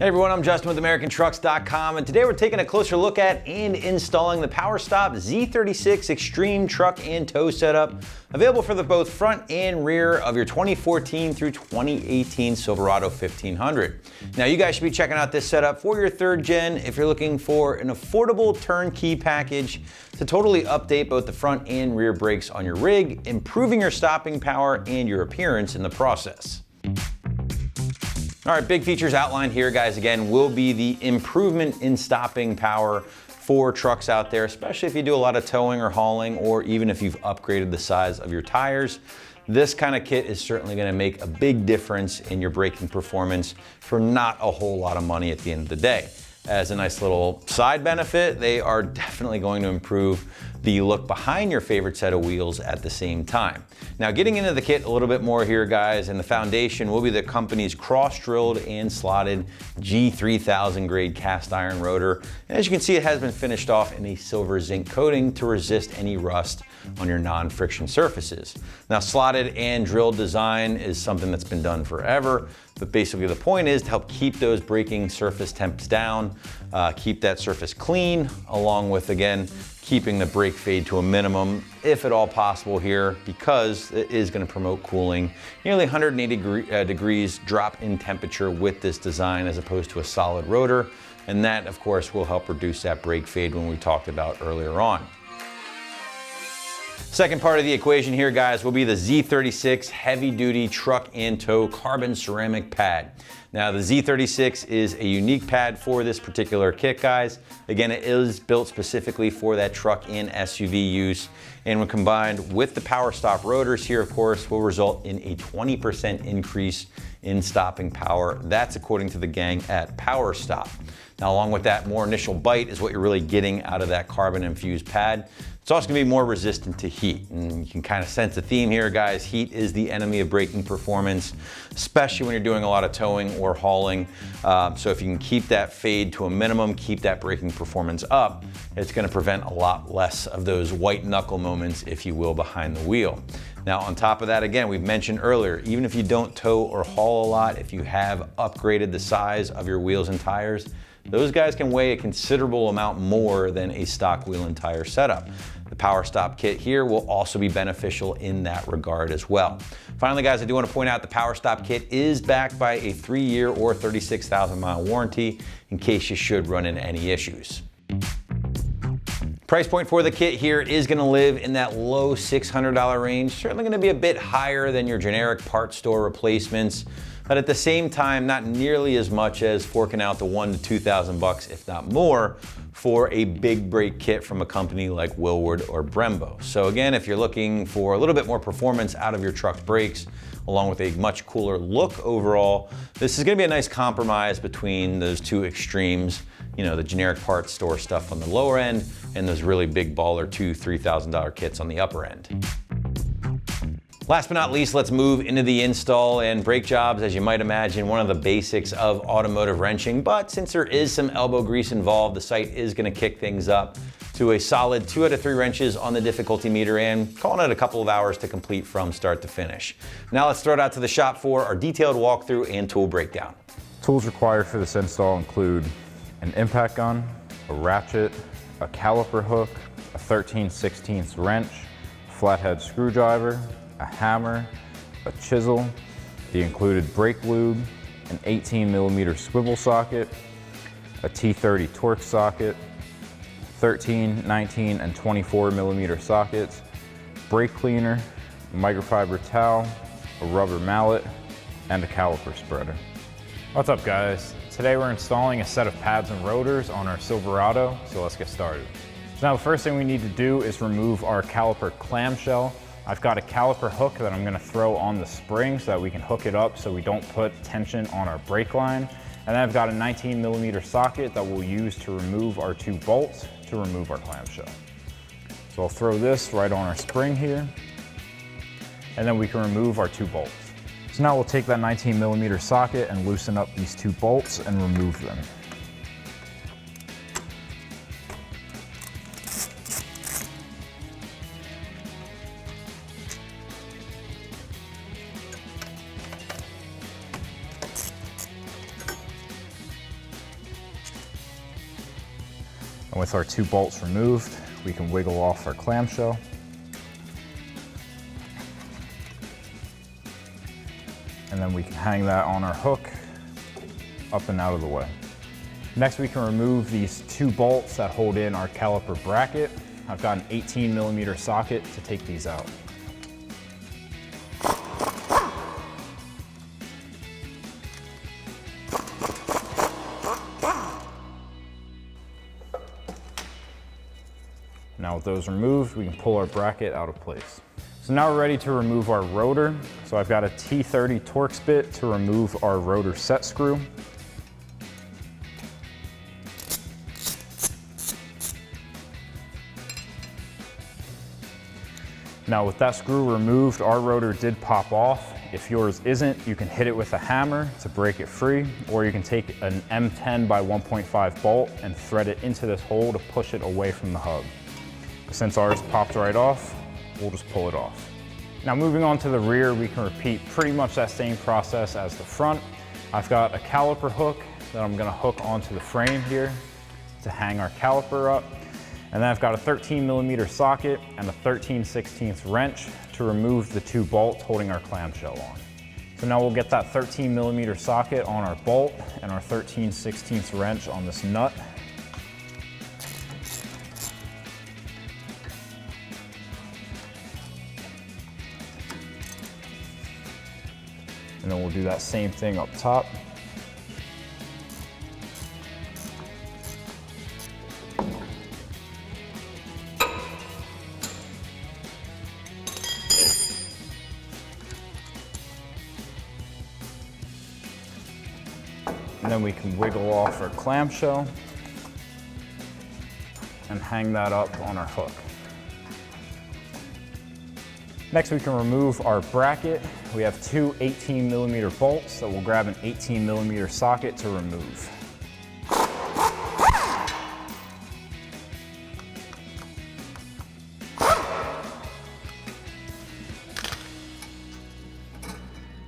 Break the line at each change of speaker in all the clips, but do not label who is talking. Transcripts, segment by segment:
Hey everyone, I'm Justin with AmericanTrucks.com, and today we're taking a closer look at and installing the PowerStop Z36 Extreme Truck and Tow Setup, available for the both front and rear of your 2014 through 2018 Silverado 1500. Now you guys should be checking out this setup for your third gen if you're looking for an affordable turnkey package to totally update both the front and rear brakes on your rig, improving your stopping power and your appearance in the process. All right, big features outlined here, guys, again, will be the improvement in stopping power for trucks out there, especially if you do a lot of towing or hauling, or even if you've upgraded the size of your tires. This kind of kit is certainly going to make a big difference in your braking performance for not a whole lot of money at the end of the day. As a nice little side benefit, they are definitely going to improve the look behind your favorite set of wheels at the same time. Now, getting into the kit a little bit more here, guys, and the foundation will be the company's cross-drilled and slotted G3000 grade cast iron rotor. And as you can see, it has been finished off in a silver zinc coating to resist any rust on your non-friction surfaces. Now, slotted and drilled design is something that's been done forever, but basically the point is to help keep those braking surface temps down, keep that surface clean, along with, again, keeping the brake fade to a minimum, if at all possible here, because it is going to promote cooling. Nearly 180 degrees drop in temperature with this design as opposed to a solid rotor, and that, of course, will help reduce that brake fade when we talked about earlier on. Second part of the equation here, guys, will be the Z36 heavy duty truck and tow carbon ceramic pad. Now, the Z36 is a unique pad for this particular kit, guys. Again, it is built specifically for that truck and SUV use. And when combined with the PowerStop rotors here, of course, will result in a 20% increase in stopping power. That's according to the gang at PowerStop. Now, along with that, more initial bite is what you're really getting out of that carbon infused pad. It's also gonna be more resistant to heat. And you can kind of sense the theme here, guys. Heat is the enemy of braking performance, especially when you're doing a lot of towing or hauling. So if you can keep that fade to a minimum, keep that braking performance up, it's gonna prevent a lot less of those white knuckle moments, if you will, behind the wheel. Now, on top of that, again, we've mentioned earlier, even if you don't tow or haul a lot, if you have upgraded the size of your wheels and tires, those guys can weigh a considerable amount more than a stock wheel and tire setup. The PowerStop kit here will also be beneficial in that regard as well. Finally, guys, I do want to point out the PowerStop kit is backed by a 3-year or 36,000 mile warranty in case you should run into any issues. Price point for the kit here is going to live in that low $600 range, certainly going to be a bit higher than your generic parts store replacements, but at the same time, not nearly as much as forking out the $1,000 to $2,000, if not more, for a big brake kit from a company like Wilwood or Brembo. So again, if you're looking for a little bit more performance out of your truck's brakes, along with a much cooler look overall, this is gonna be a nice compromise between those two extremes, you know, the generic parts store stuff on the lower end and those really big baller $2,000 to $3,000 kits on the upper end. Last but not least, let's move into the install and brake jobs. As you might imagine, one of the basics of automotive wrenching, but since there is some elbow grease involved, the site is gonna kick things up to a solid 2 out of 3 wrenches on the difficulty meter and calling it a couple of hours to complete from start to finish. Now let's throw it out to the shop for our detailed walkthrough and tool breakdown.
Tools required for this install include an impact gun, a ratchet, a caliper hook, a 13/16 wrench, flathead screwdriver, a hammer, a chisel, the included brake lube, an 18mm swivel socket, a T30 Torx socket, 13, 19, and 24mm sockets, brake cleaner, a microfiber towel, a rubber mallet, and a caliper spreader. What's up, guys? Today we're installing a set of pads and rotors on our Silverado, so let's get started. So now the first thing we need to do is remove our caliper clamshell. I've got a caliper hook that I'm gonna throw on the spring so that we can hook it up so we don't put tension on our brake line. And then I've got a 19mm socket that we'll use to remove our 2 bolts to remove our clamshell. So I'll throw this right on our spring here, and then we can remove our 2 bolts. So now we'll take that 19mm socket and loosen up these 2 bolts and remove them. And with our 2 bolts removed, we can wiggle off our clamshell. And then we can hang that on our hook up and out of the way. Next, we can remove these 2 bolts that hold in our caliper bracket. I've got an 18mm socket to take these out. Now with those removed, we can pull our bracket out of place. So now we're ready to remove our rotor. So I've got a T30 Torx bit to remove our rotor set screw. Now with that screw removed, our rotor did pop off. If yours isn't, you can hit it with a hammer to break it free, or you can take an M10 by 1.5 bolt and thread it into this hole to push it away from the hub. But since ours popped right off, we'll just pull it off. Now moving on to the rear, we can repeat pretty much that same process as the front. I've got a caliper hook that I'm gonna hook onto the frame here to hang our caliper up. And then I've got a 13mm socket and a 13/16 wrench to remove the 2 bolts holding our clamshell on. So now we'll get that 13mm socket on our bolt and our 13/16 wrench on this nut. And then we'll do that same thing up top. And then we can wiggle off our clamshell and hang that up on our hook. Next, we can remove our bracket. We have 2 18mm bolts, so we'll grab an 18mm socket to remove.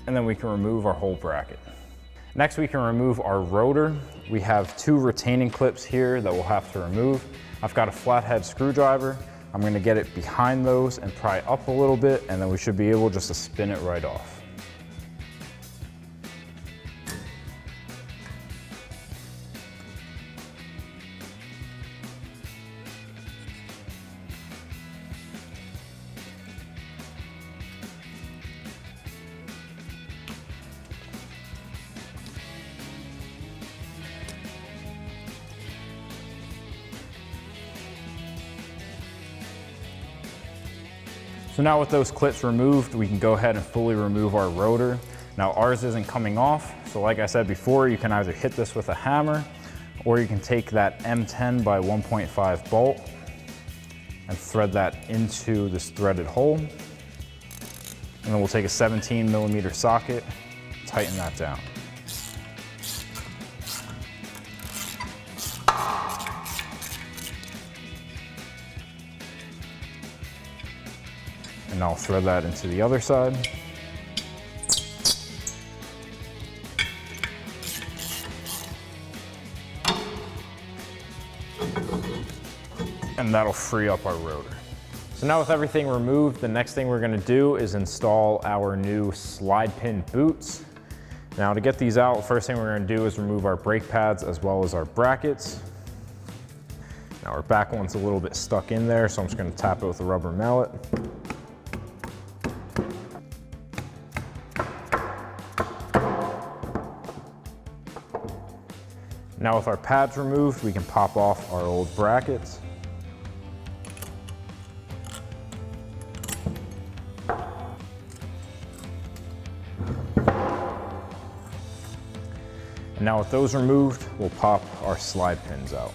And then we can remove our whole bracket. Next, we can remove our rotor. We have 2 retaining clips here that we'll have to remove. I've got a flathead screwdriver. I'm gonna get it behind those and pry up a little bit, and then we should be able just to spin it right off. So now with those clips removed, we can go ahead and fully remove our rotor. Now ours isn't coming off, so like I said before, you can either hit this with a hammer, or you can take that M10 by 1.5 bolt and thread that into this threaded hole. And then we'll take a 17mm socket, tighten that down. And I'll thread that into the other side. And that'll free up our rotor. So now with everything removed, the next thing we're gonna do is install our new slide pin boots. Now to get these out, first thing we're gonna do is remove our brake pads as well as our brackets. Now our back one's a little bit stuck in there, so I'm just gonna tap it with a rubber mallet. Now with our pads removed, we can pop off our old brackets. And now with those removed, we'll pop our slide pins out.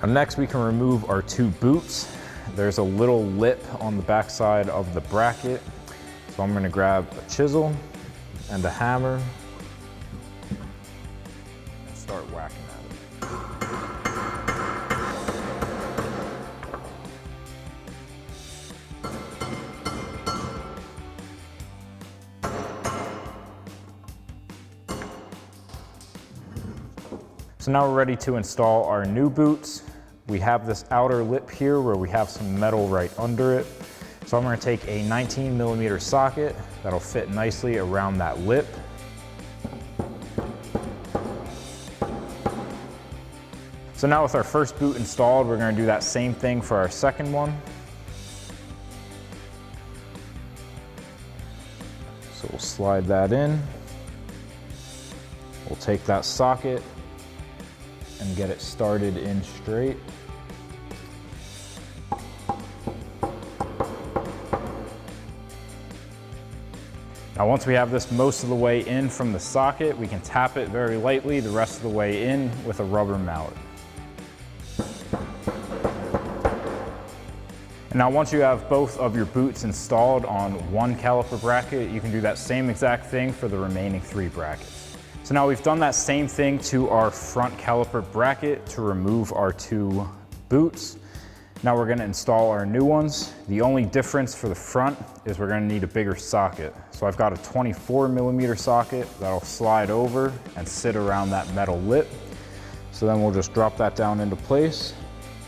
Now next we can remove our 2 boots. There's a little lip on the back side of the bracket. So I'm gonna grab a chisel and a hammer. Start whacking at it. So now we're ready to install our new boots. We have this outer lip here where we have some metal right under it. So I'm going to take a 19mm socket that'll fit nicely around that lip. So now with our first boot installed, we're going to do that same thing for our second one. So we'll slide that in. We'll take that socket and get it started in straight. Now once we have this most of the way in from the socket, we can tap it very lightly the rest of the way in with a rubber mallet. And now once you have both of your boots installed on one caliper bracket, you can do that same exact thing for the remaining 3 brackets. So now we've done that same thing to our front caliper bracket to remove our 2 boots. Now we're going to install our new ones. The only difference for the front is we're going to need a bigger socket. So I've got a 24mm socket that'll slide over and sit around that metal lip. So then we'll just drop that down into place,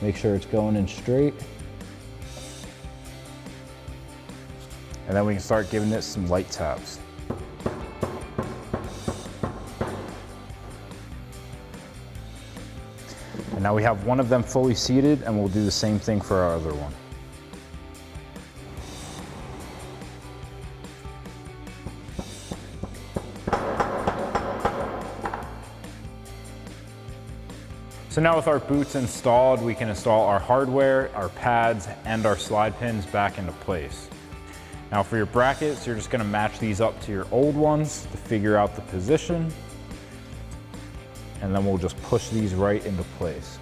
make sure it's going in straight. And then we can start giving it some light taps. And now we have one of them fully seated, and we'll do the same thing for our other one. So now with our boots installed, we can install our hardware, our pads, and our slide pins back into place. Now for your brackets, you're just going to match these up to your old ones to figure out the position. And then we'll just push these right into place.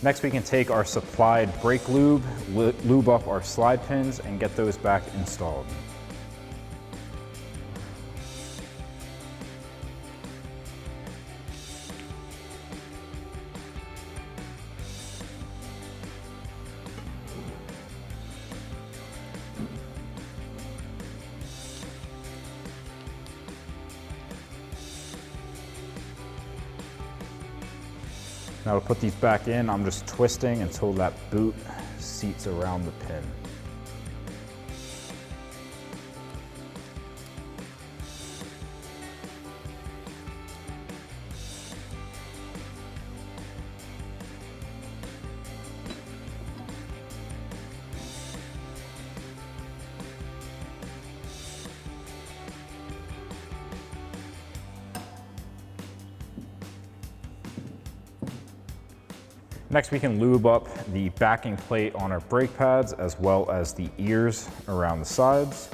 Next, we can take our supplied brake lube, lube up our slide pins, and get those back installed. Now to put these back in, I'm just twisting until that boot seats around the pin. Next, we can lube up the backing plate on our brake pads as well as the ears around the sides.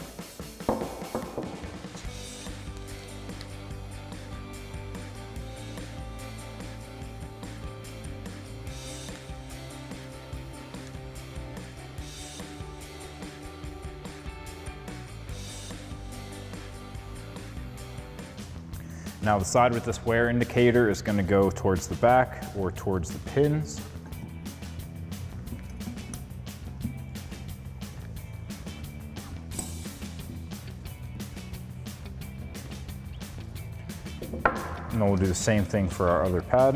Now the side with this wear indicator is going to go towards the back or towards the pins. And then we'll do the same thing for our other pad.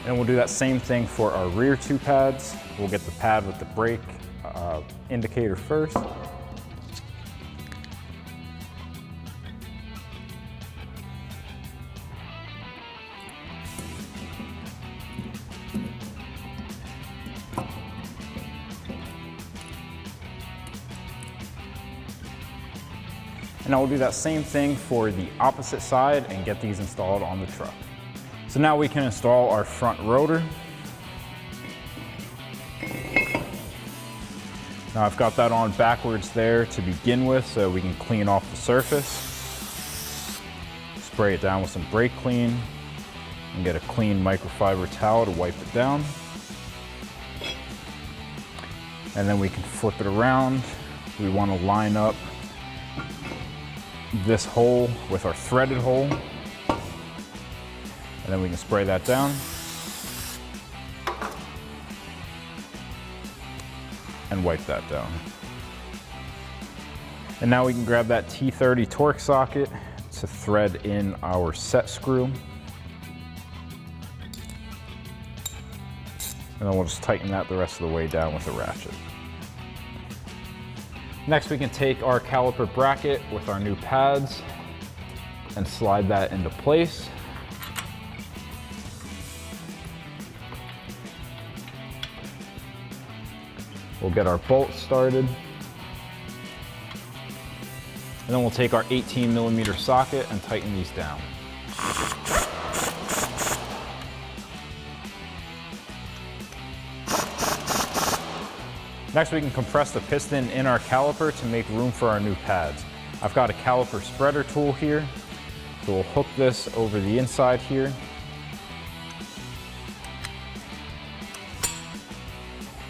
And we'll do that same thing for our rear 2 pads. We'll get the pad with the brake indicator first. And now we'll do that same thing for the opposite side and get these installed on the truck. So now we can install our front rotor. Now I've got that on backwards there to begin with so we can clean off the surface. Spray it down with some brake clean and get a clean microfiber towel to wipe it down. And then we can flip it around. We want to line up this hole with our threaded hole. And then we can spray that down. And wipe that down. And now we can grab that T30 Torx socket to thread in our set screw. And then we'll just tighten that the rest of the way down with a ratchet. Next, we can take our caliper bracket with our new pads and slide that into place. We'll get our bolts started. And then we'll take our 18mm socket and tighten these down. Next, we can compress the piston in our caliper to make room for our new pads. I've got a caliper spreader tool here, so we'll hook this over the inside here.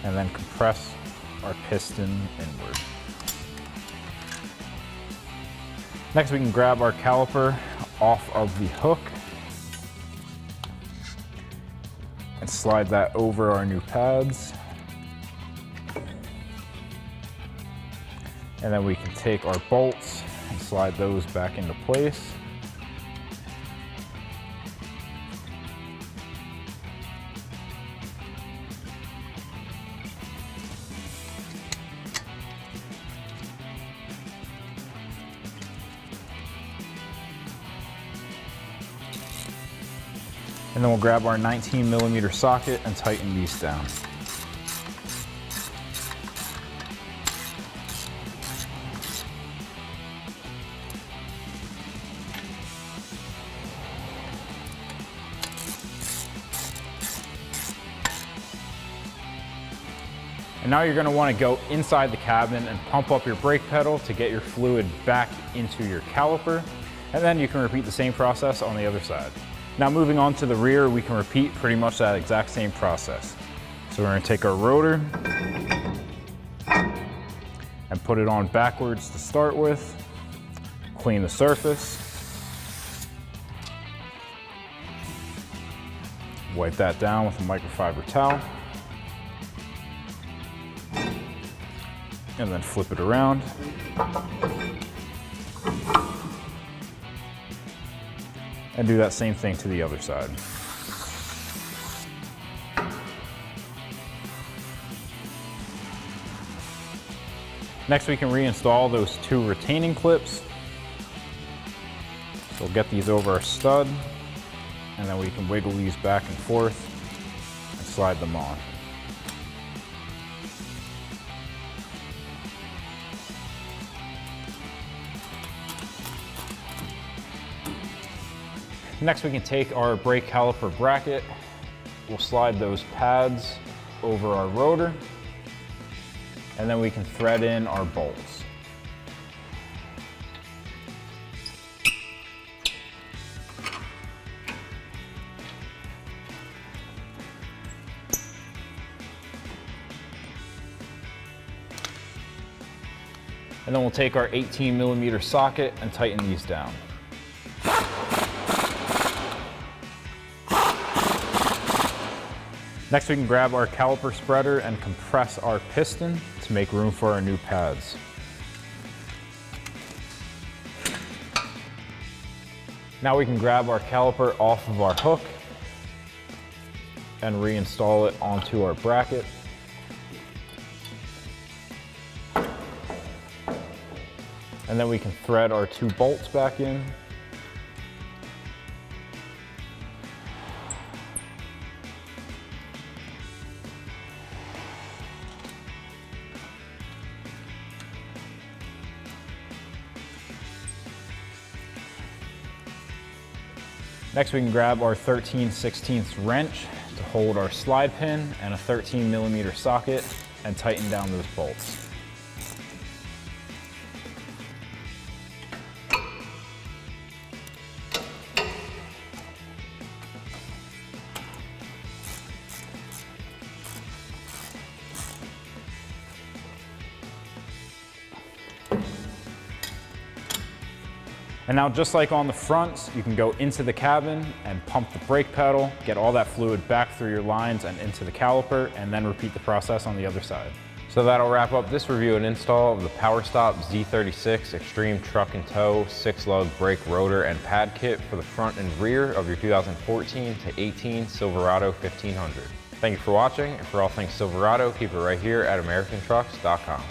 And then compress our piston inward. Next, we can grab our caliper off of the hook and slide that over our new pads. And then we can take our bolts and slide those back into place. And then we'll grab our 19mm socket and tighten these down. And now you're going to want to go inside the cabin and pump up your brake pedal to get your fluid back into your caliper. And then you can repeat the same process on the other side. Now moving on to the rear, we can repeat pretty much that exact same process. So we're going to take our rotor and put it on backwards to start with. Clean the surface. Wipe that down with a microfiber towel. And then flip it around. And do that same thing to the other side. Next, we can reinstall those two retaining clips. So we'll get these over our stud, and then we can wiggle these back and forth and slide them on. Next, we can take our brake caliper bracket. We'll slide those pads over our rotor, and then we can thread in our bolts. And then we'll take our 18mm socket and tighten these down. Next, we can grab our caliper spreader and compress our piston to make room for our new pads. Now we can grab our caliper off of our hook and reinstall it onto our bracket. And then we can thread our two bolts back in. Next, we can grab our 13/16 wrench to hold our slide pin and a 13mm socket and tighten down those bolts. And now, just like on the fronts, you can go into the cabin and pump the brake pedal, get all that fluid back through your lines and into the caliper, and then repeat the process on the other side.
So that'll wrap up this review and install of the PowerStop Z36 Extreme Truck and Tow 6-lug brake rotor and pad kit for the front and rear of your 2014 to 18 Silverado 1500. Thank you for watching, and for all things Silverado, keep it right here at AmericanTrucks.com.